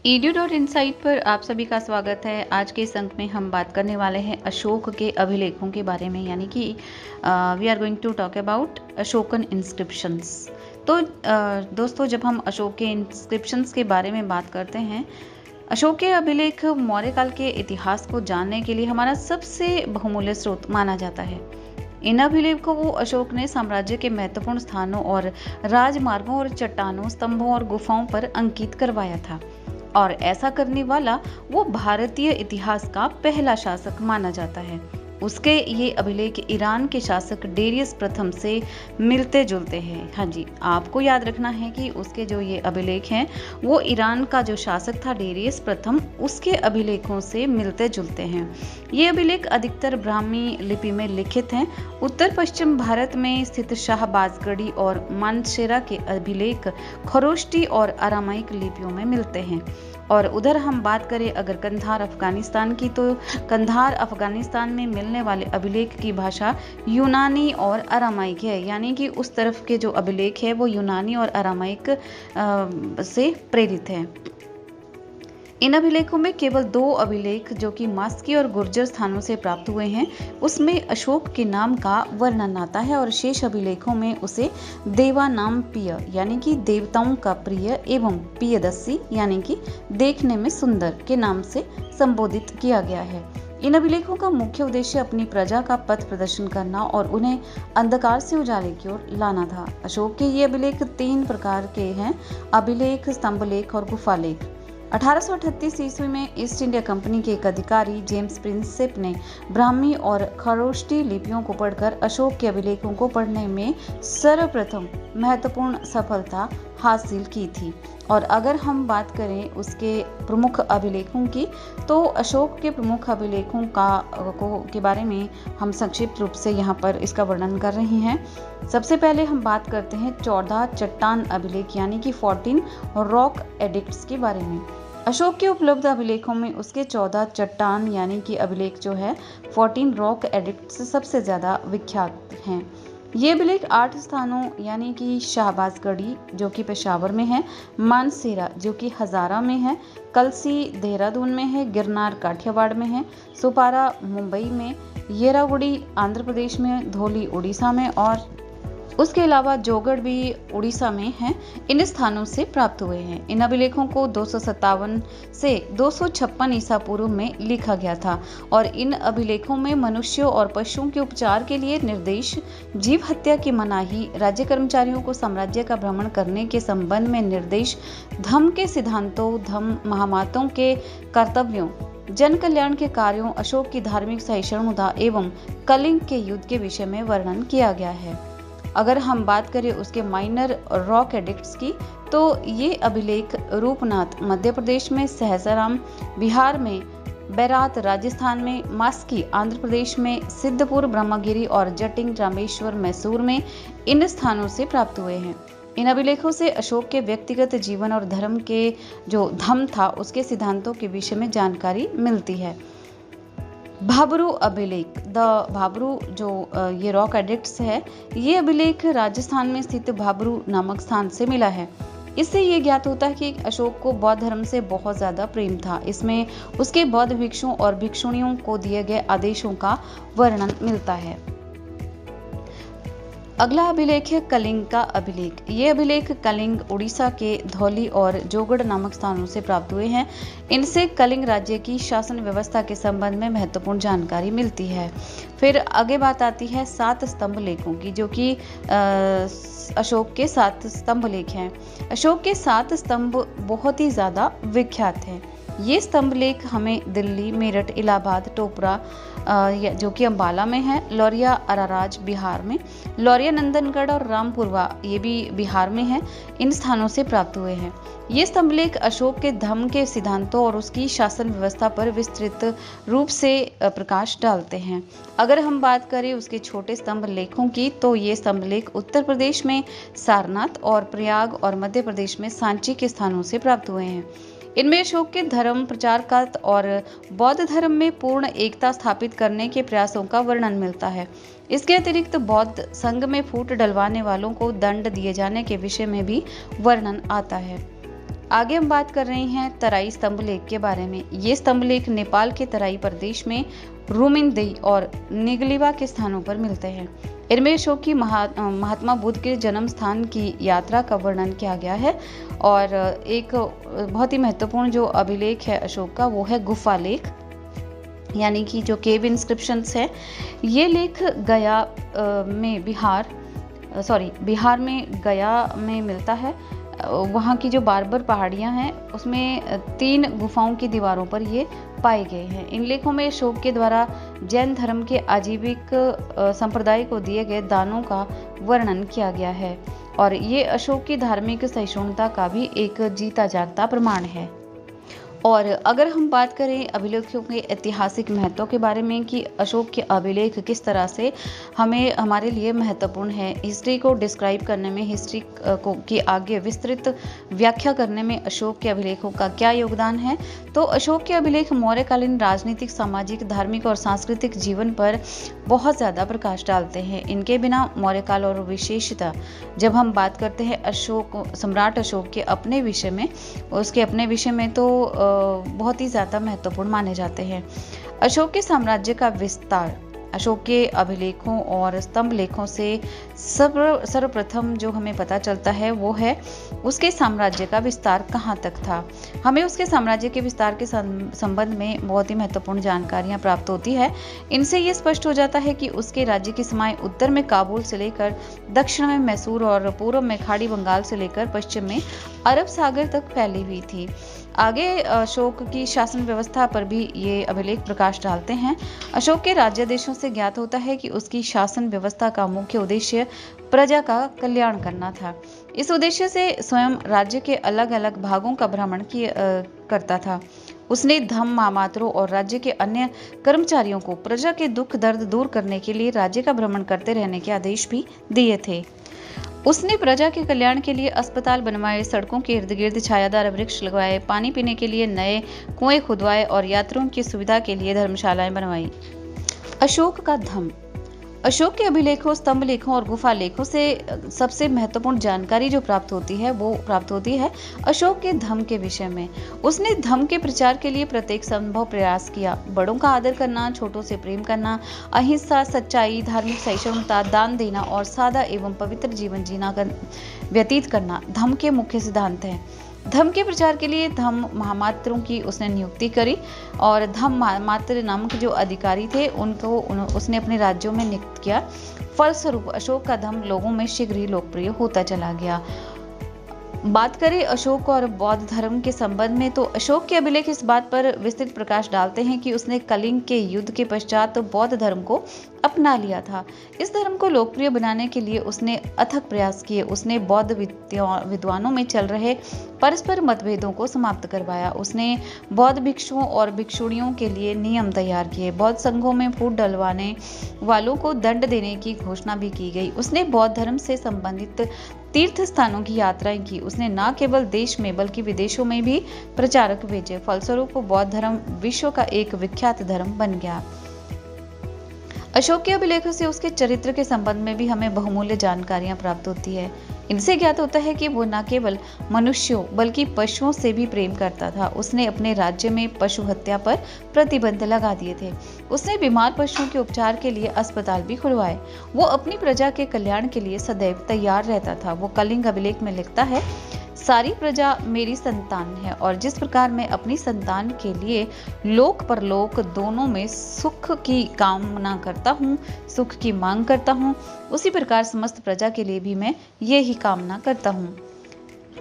edu.insight पर आप सभी का स्वागत है। आज के इस अंक में हम बात करने वाले हैं अशोक के अभिलेखों के बारे में, यानी कि we are going to talk about Ashokan inscriptions. तो दोस्तों, जब हम अशोक के इंस्क्रिप्शंस के बारे में बात करते हैं, अशोक के अभिलेख मौर्य काल के इतिहास को जानने के लिए हमारा सबसे बहुमूल्य स्रोत माना जाता है। इन अभिलेखों को अशोक ने साम्राज्य के महत्वपूर्ण स्थानों और राजमार्गों और चट्टानों, स्तंभों और गुफाओं पर अंकित करवाया था, और ऐसा करने वाला वो भारतीय इतिहास का पहला शासक माना जाता है। उसके ये अभिलेख ईरान के शासक डेरियस प्रथम से मिलते जुलते हैं। हाँ जी, आपको याद रखना है कि उसके जो ये अभिलेख हैं वो ईरान का जो शासक था डेरियस प्रथम, उसके अभिलेखों से मिलते जुलते हैं। ये अभिलेख अधिकतर ब्राह्मी लिपि में लिखित हैं। उत्तर पश्चिम भारत में स्थित शाहबाजगढ़ी और मानसेरा के अभिलेख खरोष्टी और अरामाइक लिपियों में मिलते हैं। और उधर हम बात करें अगर कंधार अफगानिस्तान की, तो कंधार अफगानिस्तान में मिलने वाले अभिलेख की भाषा यूनानी और अरामाइक है, यानी कि उस तरफ के जो अभिलेख है वो यूनानी और अरामाइक से प्रेरित है। इन अभिलेखों में केवल 2 अभिलेख जो कि मास्की और गुर्जर स्थानों से प्राप्त हुए हैं, उसमें अशोक के नाम का वर्णन आता है, और शेष अभिलेखों में उसे देवा नाम प्रिय, यानी कि देवताओं का प्रिय, एवं प्रियदर्शी, यानी कि देखने में सुंदर के नाम से संबोधित किया गया है। इन अभिलेखों का मुख्य उद्देश्य अपनी प्रजा का पथ प्रदर्शन करना और उन्हें अंधकार से उजाले की ओर लाना था। अशोक के ये अभिलेख 3 प्रकार के हैं: अभिलेख, स्तंभलेख और गुफालेख। 1838 ईस्वी में ईस्ट इंडिया कंपनी के एक अधिकारी जेम्स प्रिंसेप ने ब्राह्मी और खरोष्टी लिपियों को पढ़कर अशोक के अभिलेखों को पढ़ने में सर्वप्रथम महत्वपूर्ण सफलता हासिल की थी। और अगर हम बात करें उसके प्रमुख अभिलेखों की, तो अशोक के प्रमुख अभिलेखों के बारे में हम संक्षिप्त रूप से यहाँ पर इसका वर्णन कर रहे हैं। सबसे पहले हम बात करते हैं 14 चट्टान अभिलेख, यानी कि 14 रॉक एडिक्ट्स के बारे में। अशोक के उपलब्ध अभिलेखों में उसके 14 चट्टान यानी कि अभिलेख जो है 14 रॉक एडिक्ट्स सबसे ज़्यादा विख्यात हैं। ये अभिलेख 8 स्थानों यानी कि शाहबाजगढ़ी जो कि पेशावर में है, मानसेरा जो कि हज़ारा में है, कलसी देहरादून में है, गिरनार काठियावाड़ में है, सुपारा मुंबई में, येरागुड़ी आंध्र प्रदेश में, धौली उड़ीसा में, और उसके अलावा जोगढ़ भी उड़ीसा में है, इन स्थानों से प्राप्त हुए हैं। इन अभिलेखों को 257 से 256 ईसा पूर्व में लिखा गया था, और इन अभिलेखों में मनुष्यों और पशुओं के उपचार के लिए निर्देश, जीव हत्या की मनाही, राज्य कर्मचारियों को साम्राज्य का भ्रमण करने के संबंध में निर्देश, धम्म के सिद्धांतों, धम्म महामातों के कर्तव्यों, जन कल्याण के कार्यों, अशोक की धार्मिक सहिष्णुता एवं कलिंग के युद्ध के विषय में वर्णन किया गया है। अगर हम बात करें उसके माइनर रॉक एडिक्ट्स की, तो ये अभिलेख रूपनाथ मध्य प्रदेश में, सहसाराम बिहार में, बैरात राजस्थान में, मास्की आंध्र प्रदेश में, सिद्धपुर ब्रह्मगिरी और जटिंग रामेश्वर मैसूर में इन स्थानों से प्राप्त हुए हैं। इन अभिलेखों से अशोक के व्यक्तिगत जीवन और धर्म के जो धम्म था उसके सिद्धांतों के विषय में जानकारी मिलती है। भाबरू अभिलेख, द भाबरू जो ये रॉक एडिक्ट्स है, ये अभिलेख राजस्थान में स्थित भाबरू नामक स्थान से मिला है। इससे ये ज्ञात होता है कि अशोक को बौद्ध धर्म से बहुत ज्यादा प्रेम था। इसमें उसके बौद्ध भिक्षुओं और भिक्षुणियों को दिए गए आदेशों का वर्णन मिलता है। अगला अभिलेख है कलिंग का अभिलेख। ये अभिलेख कलिंग उड़ीसा के धौली और जोगढ़ नामक स्थानों से प्राप्त हुए हैं। इनसे कलिंग राज्य की शासन व्यवस्था के संबंध में महत्वपूर्ण जानकारी मिलती है। फिर आगे बात आती है 7 स्तंभ लेखों की, जो कि अशोक के 7 स्तंभ लेख हैं। अशोक के 7 स्तंभ बहुत ही ज्यादा विख्यात हैं। ये स्तंभ लेख हमें दिल्ली, मेरठ, इलाहाबाद, टोपरा जो कि अंबाला में है, लौरिया अराराज बिहार में, लौरिया नंदनगढ़ और रामपुरवा ये भी बिहार में है, इन स्थानों से प्राप्त हुए हैं। ये स्तंभलेख अशोक के धम्म के सिद्धांतों और उसकी शासन व्यवस्था पर विस्तृत रूप से प्रकाश डालते हैं। अगर हम बात करें उसके छोटे स्तंभ लेखों की, तो ये स्तंभलेख उत्तर प्रदेश में सारनाथ और प्रयाग और मध्य प्रदेश में सांची के स्थानों से प्राप्त हुए हैं। इनमें अशोक के धर्म प्रचार का और बौद्ध धर्म में पूर्ण एकता स्थापित करने के प्रयासों का वर्णन मिलता है। इसके अतिरिक्त बौद्ध संघ में फूट डलवाने वालों को दंड दिए जाने के विषय में भी वर्णन आता है। आगे हम बात कर रहे हैं तराई स्तंभ लेख के बारे में। ये स्तंभ लेख नेपाल के तराई प्रदेश में रुमिनदेई और निगलिवा के स्थानों पर मिलते हैं। इनमें अशोक की महात्मा बुद्ध के जन्म स्थान की यात्रा का वर्णन किया गया है। और एक बहुत ही महत्वपूर्ण जो अभिलेख है अशोक का, वो है गुफा लेख, यानी कि जो केव इंस्क्रिप्शंस है। ये लेख बिहार में गया में मिलता है। वहाँ की जो बार्बर पहाड़ियाँ हैं उसमें 3 गुफाओं की दीवारों पर ये पाए गए हैं। इन लेखों में अशोक के द्वारा जैन धर्म के आजीविक संप्रदाय को दिए गए दानों का वर्णन किया गया है और ये अशोक की धार्मिक सहिष्णुता का भी एक जीता जागता प्रमाण है। और अगर हम बात करें अभिलेखों के ऐतिहासिक महत्व के बारे में कि अशोक के अभिलेख किस तरह से हमारे लिए महत्वपूर्ण है, हिस्ट्री को डिस्क्राइब करने में, हिस्ट्री को की आगे विस्तृत व्याख्या करने में अशोक के अभिलेखों का क्या योगदान है, तो अशोक के अभिलेख मौर्यकालीन राजनीतिक, सामाजिक, धार्मिक और सांस्कृतिक जीवन पर बहुत ज़्यादा प्रकाश डालते हैं। इनके बिना मौर्यकाल और विशेषता जब हम बात करते हैं सम्राट अशोक के अपने विषय में, उसके अपने विषय में तो बहुत ही ज़्यादा महत्वपूर्ण माने जाते हैं। अशोक के साम्राज्य का विस्तार अशोक के अभिलेखों और स्तंभ लेखों से सर्वप्रथम जो हमें पता चलता है वो है उसके साम्राज्य का विस्तार कहाँ तक था। हमें उसके साम्राज्य के विस्तार के संबंध में बहुत ही महत्वपूर्ण जानकारियाँ प्राप्त होती है। इनसे ये स्पष्ट हो जाता है कि उसके राज्य की सीमाएं उत्तर में काबुल से लेकर दक्षिण में मैसूर और पूर्व में खाड़ी बंगाल से लेकर पश्चिम में अरब सागर तक फैली हुई थी। आगे अशोक की शासन व्यवस्था पर भी ये अभिलेख प्रकाश डालते हैं। अशोक के राज्यादेशों से ज्ञात होता है कि उसकी शासन व्यवस्था का मुख्य उद्देश्य प्रजा का कल्याण करना था। इस उद्देश्य से स्वयं राज्य के अलग अलग भागों का भ्रमण करता था। उसने धम्म महामात्रों और राज्य के अन्य कर्मचारियों को प्रजा के दुख दर्द दूर करने के लिए राज्य का भ्रमण करते रहने के आदेश भी दिए थे। उसने प्रजा के कल्याण के लिए अस्पताल बनवाए, सड़कों के इर्द गिर्द छायादार वृक्ष लगवाए, पानी पीने के लिए नए कुएं खुदवाए और यात्रियों की सुविधा के लिए धर्मशालाएं बनवाई। अशोक का धम्म। अशोक के अभिलेखों, स्तंभ लेखों और गुफा लेखों से सबसे महत्वपूर्ण जानकारी जो प्राप्त होती है वो प्राप्त होती है अशोक के धम्म के विषय में। उसने धम्म के प्रचार के लिए प्रत्येक संभव प्रयास किया। बड़ों का आदर करना, छोटों से प्रेम करना, अहिंसा, सच्चाई, धार्मिक सहिष्णुता, दान देना और सादा एवं पवित्र जीवन जीना व्यतीत करना धम्म के मुख्य सिद्धांत हैं। धम्म के प्रचार के लिए धम्म महामात्रों की उसने नियुक्ति करी और धम्म महामात्र नामक जो अधिकारी थे उनको उसने अपने राज्यों में नियुक्त किया। फलस्वरूप अशोक का धम्म लोगों में शीघ्र ही लोकप्रिय होता चला गया। बात करें अशोक और बौद्ध धर्म के संबंध में, तो अशोक के अभिलेख इस बात पर विस्तृत प्रकाश डालते हैं कि उसने कलिंग के युद्ध के पश्चात बौद्ध धर्म को अपना लिया था। इस धर्म को लोकप्रिय बनाने के लिए उसने अथक प्रयास किए। उसने बौद्ध विद्वानों में चल रहे परस्पर मतभेदों को समाप्त करवाया। उसने बौद्ध भिक्षुओं और भिक्षुणियों के लिए नियम तैयार किए। बौद्ध संघों में फूट डलवाने वालों को दंड देने की घोषणा भी की गई। उसने बौद्ध धर्म से संबंधित तीर्थ स्थानों की यात्राएं की। उसने न केवल देश में बल्कि विदेशों में भी प्रचारक भेजे। फलस्वरूप बौद्ध धर्म विश्व का एक विख्यात धर्म बन गया। अशोक के अभिलेखों से उसके चरित्र के संबंध में भी हमें बहुमूल्य जानकारियां प्राप्त होती है। इनसे ज्ञात होता है कि वो न केवल मनुष्यों बल्कि पशुओं से भी प्रेम करता था। उसने अपने राज्य में पशु हत्या पर प्रतिबंध लगा दिए थे। उसने बीमार पशुओं के उपचार के लिए अस्पताल भी खुलवाए। वो अपनी प्रजा के कल्याण के लिए सदैव तैयार रहता था। वो कलिंग अभिलेख में लिखता है, सारी प्रजा मेरी संतान है और जिस प्रकार मैं अपनी संतान के लिए लोक परलोक दोनों में सुख की कामना करता हूँ, सुख की मांग करता हूँ, उसी प्रकार समस्त प्रजा के लिए भी मैं यही कामना करता हूँ।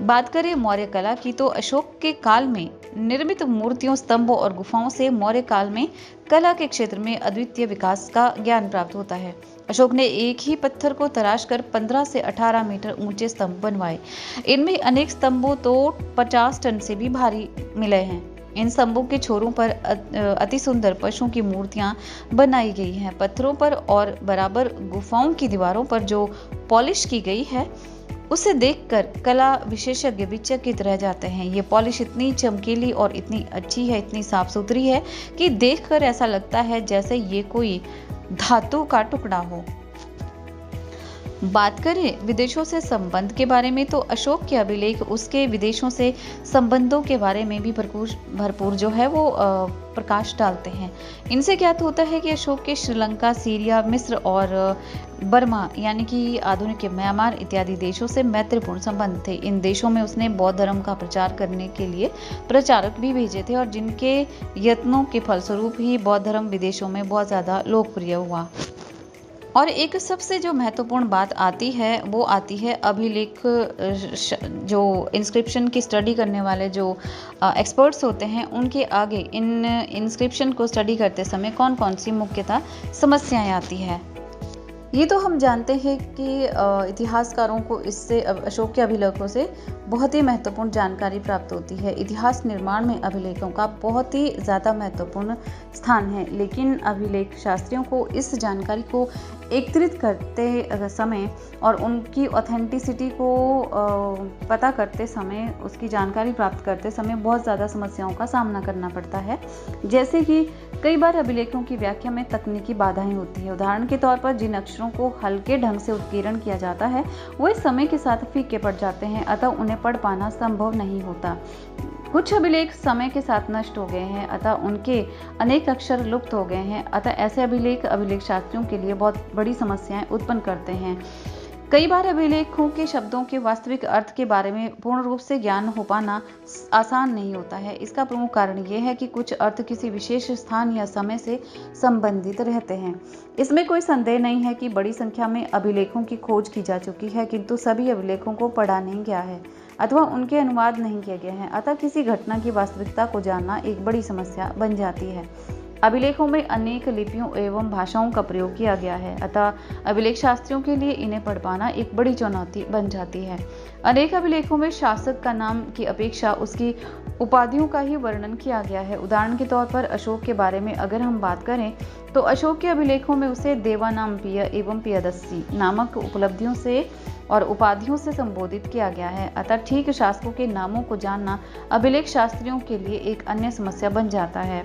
बात करें मौर्य कला की, तो अशोक के काल में निर्मित मूर्तियों, स्तंभों और गुफाओं से मौर्य काल में कला के क्षेत्र में अद्वितीय विकास का ज्ञान प्राप्त होता है। अशोक ने एक ही पत्थर को तराश कर 15 से 18 मीटर ऊंचे स्तंभ बनवाए। इनमें अनेक स्तंभों तो 50 टन से भी भारी मिले हैं। इन स्तंभों के छोरों पर अति सुंदर पशुओं की मूर्तियां बनाई गई हैं। पत्थरों पर और बराबर गुफाओं की दीवारों पर जो पॉलिश की गई है उसे देखकर कला विशेषज्ञ विचकित रह जाते हैं। ये पॉलिश इतनी चमकीली और इतनी अच्छी है, इतनी साफ सुथरी है कि देखकर ऐसा लगता है जैसे ये कोई धातु का टुकड़ा हो। बात करें विदेशों से संबंध के बारे में, तो अशोक के अभिलेख उसके विदेशों से संबंधों के बारे में भी भरपूर जो है वो प्रकाश डालते हैं। इनसे ज्ञात होता है कि अशोक के श्रीलंका, सीरिया, मिस्र और बर्मा यानी कि आधुनिक म्यांमार इत्यादि देशों से मैत्रीपूर्ण संबंध थे। इन देशों में उसने बौद्ध धर्म का प्रचार करने के लिए प्रचारक भी भेजे थे और जिनके यत्नों के फलस्वरूप ही बौद्ध धर्म विदेशों में बहुत ज़्यादा लोकप्रिय हुआ। और एक सबसे जो महत्वपूर्ण बात आती है वो आती है अभिलेख, जो इंस्क्रिप्शन की स्टडी करने वाले जो एक्सपर्ट्स होते हैं उनके आगे इन इंस्क्रिप्शन को स्टडी करते समय कौन कौन सी मुख्यतः समस्याएं आती है। ये तो हम जानते हैं कि इतिहासकारों को इससे अशोक के अभिलेखों से बहुत ही महत्वपूर्ण जानकारी प्राप्त होती है। इतिहास निर्माण में अभिलेखों का बहुत ही ज़्यादा महत्वपूर्ण स्थान है, लेकिन अभिलेख शास्त्रियों को इस जानकारी को एकत्रित करते समय और उनकी ऑथेंटिसिटी को पता करते समय, उसकी जानकारी प्राप्त करते समय बहुत ज़्यादा समस्याओं का सामना करना पड़ता है। जैसे कि कई बार अभिलेखों की व्याख्या में तकनीकी बाधाएं होती है। उदाहरण के तौर पर जिन अक्षरों को हल्के ढंग से उत्कीर्ण किया जाता है वो इस समय के साथ फीके पड़ जाते हैं, अतः उन्हें पढ़ पाना संभव नहीं होता। कुछ अभिलेख समय के साथ नष्ट हो गए हैं, अतः उनके अनेक अक्षर लुप्त हो गए हैं, अतः ऐसे अभिलेख शास्त्रियों के लिए बहुत बड़ी समस्याएं उत्पन्न करते हैं। कई बार अभिलेखों के शब्दों के वास्तविक अर्थ के बारे में पूर्ण रूप से ज्ञान हो पाना आसान नहीं होता है। इसका प्रमुख कारण यह है कि कुछ अर्थ किसी विशेष स्थान या समय से संबंधित रहते हैं। इसमें कोई संदेह नहीं है कि बड़ी संख्या में अभिलेखों की खोज की जा चुकी है, किंतु सभी अभिलेखों को पढ़ा नहीं गया है अथवा उनके अनुवाद नहीं किए गए हैं, अतः किसी घटना की वास्तविकता को जानना एक बड़ी समस्या बन जाती है। अभिलेखों में अनेक लिपियों एवं भाषाओं का प्रयोग किया गया है, अतः अभिलेख शास्त्रियों के लिए इन्हें पढ़ पाना एक बड़ी चुनौती बन जाती है। अनेक अभिलेखों में शासक का नाम की अपेक्षा उसकी उपाधियों का ही वर्णन किया गया है। उदाहरण के तौर पर अशोक के बारे में अगर हम बात करें तो अशोक के अभिलेखों में उसे देवानामपिय एवं पियदस्सी नामक उपलब्धियों से और उपाधियों से संबोधित किया गया है, अतः ठीक शासकों के नामों को जानना अभिलेख शास्त्रियों के लिए एक अन्य समस्या बन जाता है।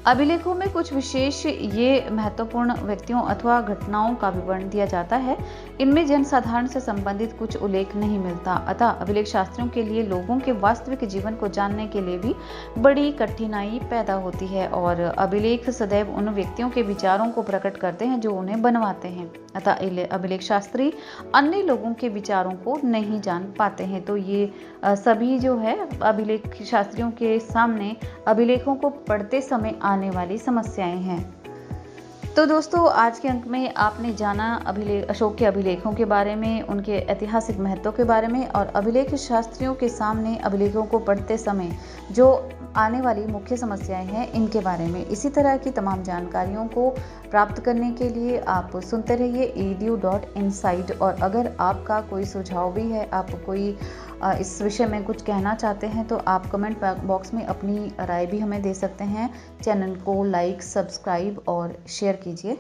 अभिलेखों में कुछ विशेष ये महत्वपूर्ण व्यक्तियों अथवा घटनाओं का विवरण दिया जाता है, इनमें जनसाधारण से संबंधित कुछ उल्लेख नहीं मिलता, अतः अभिलेख शास्त्रियों के लिए लोगों के वास्तविक जीवन को जानने के लिए भी बड़ी कठिनाई पैदा होती है। और अभिलेख सदैव उन व्यक्तियों के विचारों को प्रकट करते हैं जो उन्हें बनवाते हैं, अतः अभिलेख शास्त्री अन्य लोगों के विचारों को नहीं जान पाते हैं। तो ये सभी जो है अभिलेख शास्त्रियों के सामने अभिलेखों को पढ़ते समय आने वाली समस्याएं हैं। तो दोस्तों, आज के अंक में आपने जाना अशोक के अभिलेखों के बारे में, उनके ऐतिहासिक महत्व के बारे में और अभिलेख शास्त्रियों के सामने अभिलेखों को पढ़ते समय जो आने वाली मुख्य समस्याएं हैं इनके बारे में। इसी तरह की तमाम जानकारियों को प्राप्त करने के लिए आप सुनते रहिए edu.inside। और अगर आपका कोई सुझाव भी है, आप कोई इस विषय में कुछ कहना चाहते हैं तो आप कमेंट बॉक्स में अपनी राय भी हमें दे सकते हैं। चैनल को लाइक, सब्सक्राइब और शेयर कीजिए।